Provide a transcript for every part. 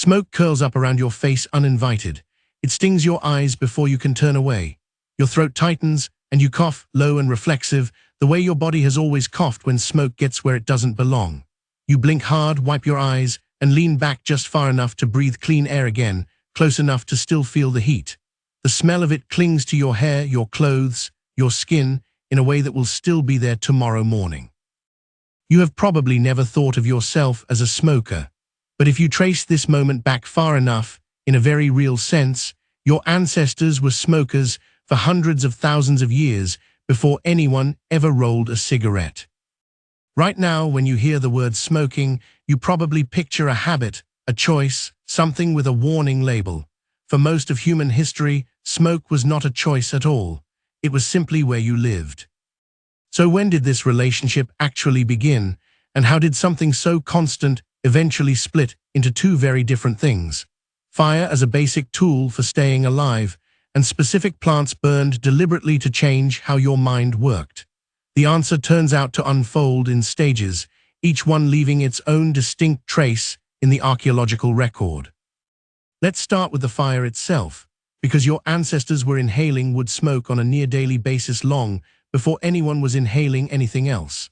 Smoke curls up around your face uninvited. It stings your eyes before you can turn away. Your throat tightens, and you cough, low and reflexive, the way your body has always coughed when smoke gets where it doesn't belong. You blink hard, wipe your eyes, and lean back just far enough to breathe clean air again, close enough to still feel the heat. The smell of it clings to your hair, your clothes, your skin, in a way that will still be there tomorrow morning. You have probably never thought of yourself as a smoker, but if you trace this moment back far enough, in a very real sense, your ancestors were smokers for hundreds of thousands of years before anyone ever rolled a cigarette. Right now, when you hear the word smoking, you probably picture a habit, a choice, something with a warning label. For most of human history, smoke was not a choice at all. It was simply where you lived. So when did this relationship actually begin, and how did something so constant eventually split into two very different things? Fire as a basic tool for staying alive, and specific plants burned deliberately to change how your mind worked. The answer turns out to unfold in stages, each one leaving its own distinct trace in the archaeological record. Let's start with the fire itself, because your ancestors were inhaling wood smoke on a near-daily basis long before anyone was inhaling anything else.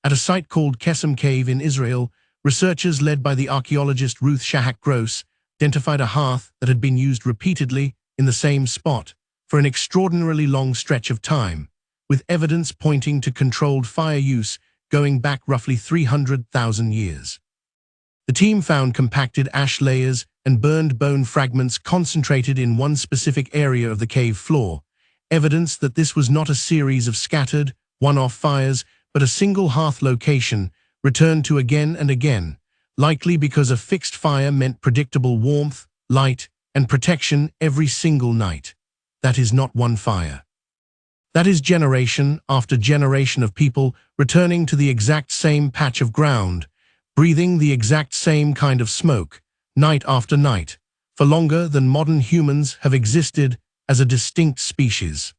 At a site called Kesem Cave in Israel, researchers led by the archaeologist Ruth Shahak Gross identified a hearth that had been used repeatedly in the same spot for an extraordinarily long stretch of time, with evidence pointing to controlled fire use going back roughly 300,000 years. The team found compacted ash layers and burned bone fragments concentrated in one specific area of the cave floor, evidence that this was not a series of scattered, one-off fires, but a single hearth location returned to again and again, likely because a fixed fire meant predictable warmth, light, and protection every single night. That is not one fire. That is generation after generation of people returning to the exact same patch of ground, breathing the exact same kind of smoke, night after night, for longer than modern humans have existed as a distinct species.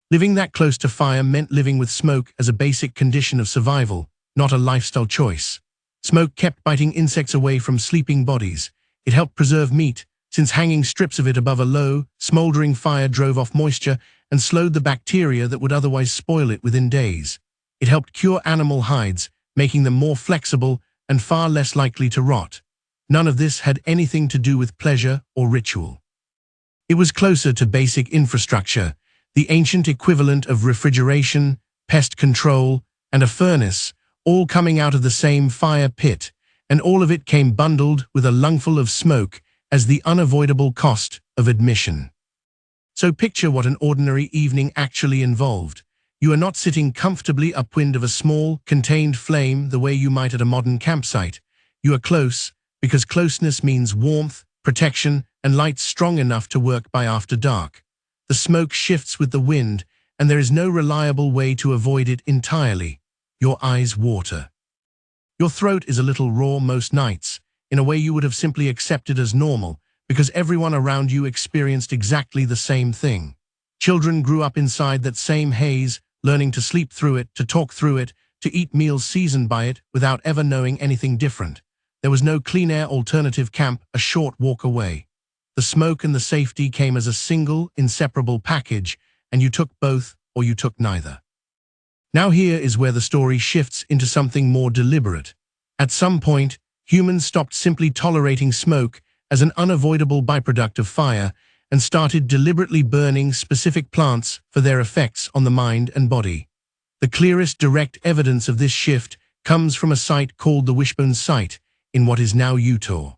Living that close to fire meant living with smoke as a basic condition of survival, not a lifestyle choice. Smoke kept biting insects away from sleeping bodies. It helped preserve meat, since hanging strips of it above a low, smoldering fire drove off moisture and slowed the bacteria that would otherwise spoil it within days. It helped cure animal hides, making them more flexible and far less likely to rot. None of this had anything to do with pleasure or ritual. It was closer to basic infrastructure, the ancient equivalent of refrigeration, pest control, and a furnace, all coming out of the same fire pit, and all of it came bundled with a lungful of smoke as the unavoidable cost of admission. So picture what an ordinary evening actually involved. You are not sitting comfortably upwind of a small, contained flame the way you might at a modern campsite. You are close, because closeness means warmth, protection, and light strong enough to work by after dark. The smoke shifts with the wind, and there is no reliable way to avoid it entirely. Your eyes water. Your throat is a little raw most nights, in a way you would have simply accepted as normal, because everyone around you experienced exactly the same thing. Children grew up inside that same haze, learning to sleep through it, to talk through it, to eat meals seasoned by it without ever knowing anything different. There was no clean air alternative camp a short walk away. The smoke and the safety came as a single, inseparable package, and you took both or you took neither. Now here is where the story shifts into something more deliberate. At some point, humans stopped simply tolerating smoke as an unavoidable byproduct of fire and started deliberately burning specific plants for their effects on the mind and body. The clearest direct evidence of this shift comes from a site called the Wishbone Site in what is now Utah.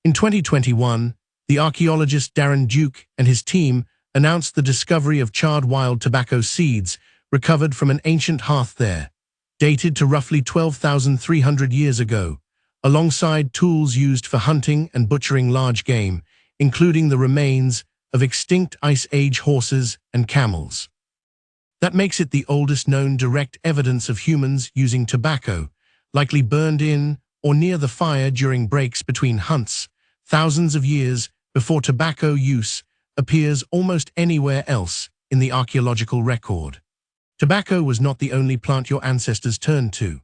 In 2021, the archaeologist Darren Duke and his team announced the discovery of charred wild tobacco seeds recovered from an ancient hearth there, dated to roughly 12,300 years ago, alongside tools used for hunting and butchering large game, including the remains of extinct Ice Age horses and camels. That makes it the oldest known direct evidence of humans using tobacco, likely burned in or near the fire during breaks between hunts, thousands of years before tobacco use appears almost anywhere else in the archaeological record. Tobacco was not the only plant your ancestors turned to.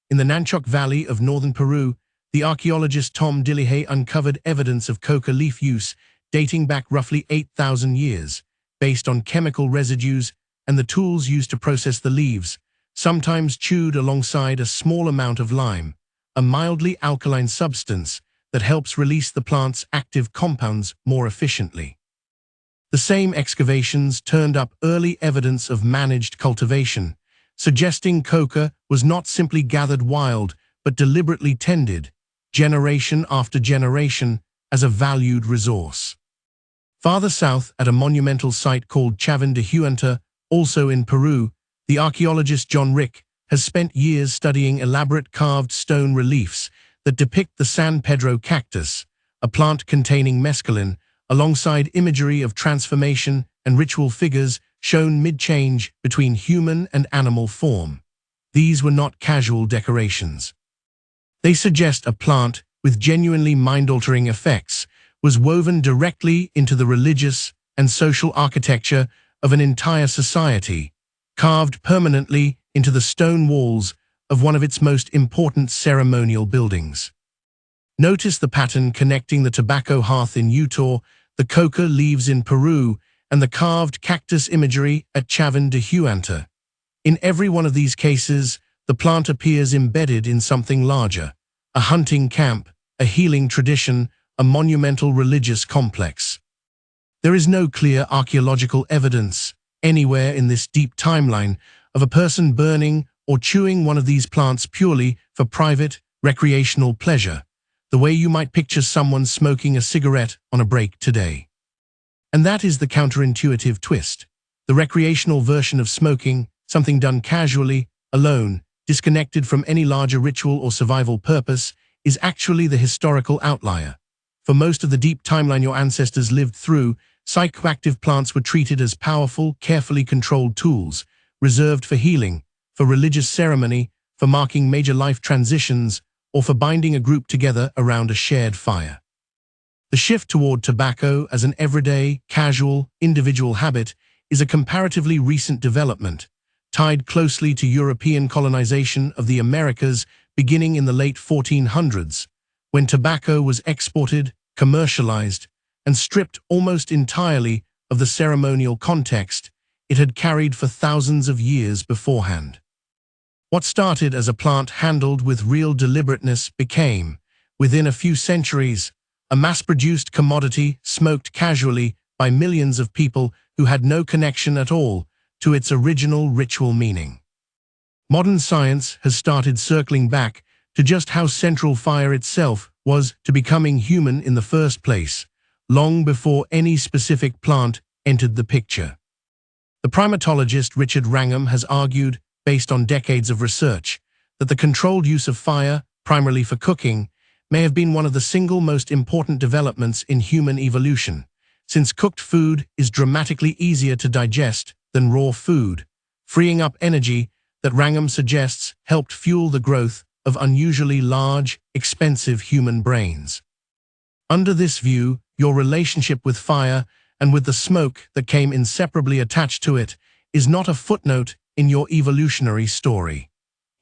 In the Nanchoc Valley of northern Peru, the archaeologist Tom Dillihay uncovered evidence of coca leaf use dating back roughly 8,000 years, based on chemical residues and the tools used to process the leaves, sometimes chewed alongside a small amount of lime, a mildly alkaline substance that helps release the plant's active compounds more efficiently. The same excavations turned up early evidence of managed cultivation, suggesting coca was not simply gathered wild, but deliberately tended, generation after generation, as a valued resource. Farther south, at a monumental site called Chavín de Huanta, also in Peru, the archaeologist John Rick has spent years studying elaborate carved stone reliefs that depict the San Pedro cactus, a plant containing mescaline, alongside imagery of transformation and ritual figures shown mid-change between human and animal form. These were not casual decorations. They suggest a plant with genuinely mind-altering effects was woven directly into the religious and social architecture of an entire society, carved permanently into the stone walls of one of its most important ceremonial buildings. Notice the pattern connecting the tobacco hearth in Utah, the coca leaves in Peru, and the carved cactus imagery at Chavín de Huanta. In every one of these cases, the plant appears embedded in something larger: a hunting camp, a healing tradition, a monumental religious complex. There is no clear archaeological evidence anywhere in this deep timeline of a person burning or chewing one of these plants purely for private, recreational pleasure, the way you might picture someone smoking a cigarette on a break today. And that is the counterintuitive twist. The recreational version of smoking, something done casually, alone, disconnected from any larger ritual or survival purpose, is actually the historical outlier. For most of the deep timeline your ancestors lived through, psychoactive plants were treated as powerful, carefully controlled tools, reserved for healing, for religious ceremony, for marking major life transitions, or for binding a group together around a shared fire. The shift toward tobacco as an everyday, casual, individual habit is a comparatively recent development, tied closely to European colonization of the Americas beginning in the late 1400s, when tobacco was exported, commercialized, and stripped almost entirely of the ceremonial context it had carried for thousands of years beforehand. What started as a plant handled with real deliberateness became, within a few centuries, a mass-produced commodity smoked casually by millions of people who had no connection at all to its original ritual meaning. Modern science has started circling back to just how central fire itself was to becoming human in the first place, long before any specific plant entered the picture. The primatologist Richard Wrangham has argued, based on decades of research, that the controlled use of fire, primarily for cooking, may have been one of the single most important developments in human evolution, since cooked food is dramatically easier to digest than raw food, freeing up energy that Wrangham suggests helped fuel the growth of unusually large, expensive human brains. Under this view, your relationship with fire and with the smoke that came inseparably attached to it is not a footnote in your evolutionary story.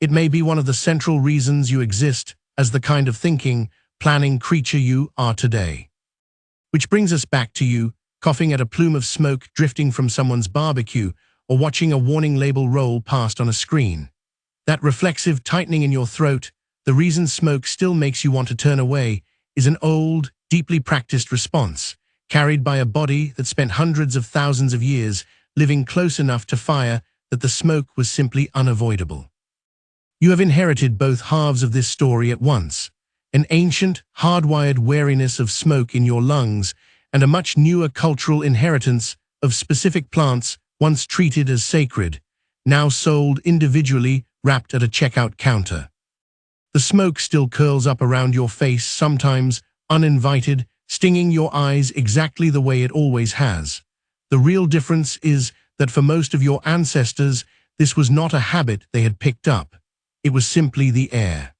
It may be one of the central reasons you exist as the kind of thinking, planning creature you are today. Which brings us back to you, coughing at a plume of smoke drifting from someone's barbecue or watching a warning label roll past on a screen. That reflexive tightening in your throat, the reason smoke still makes you want to turn away, is an old, deeply practiced response, carried by a body that spent hundreds of thousands of years living close enough to fire that the smoke was simply unavoidable. You have inherited both halves of this story at once, an ancient, hardwired wariness of smoke in your lungs and a much newer cultural inheritance of specific plants once treated as sacred, now sold individually wrapped at a checkout counter. The smoke still curls up around your face, sometimes uninvited, stinging your eyes exactly the way it always has. The real difference is that for most of your ancestors, this was not a habit they had picked up. It was simply the air.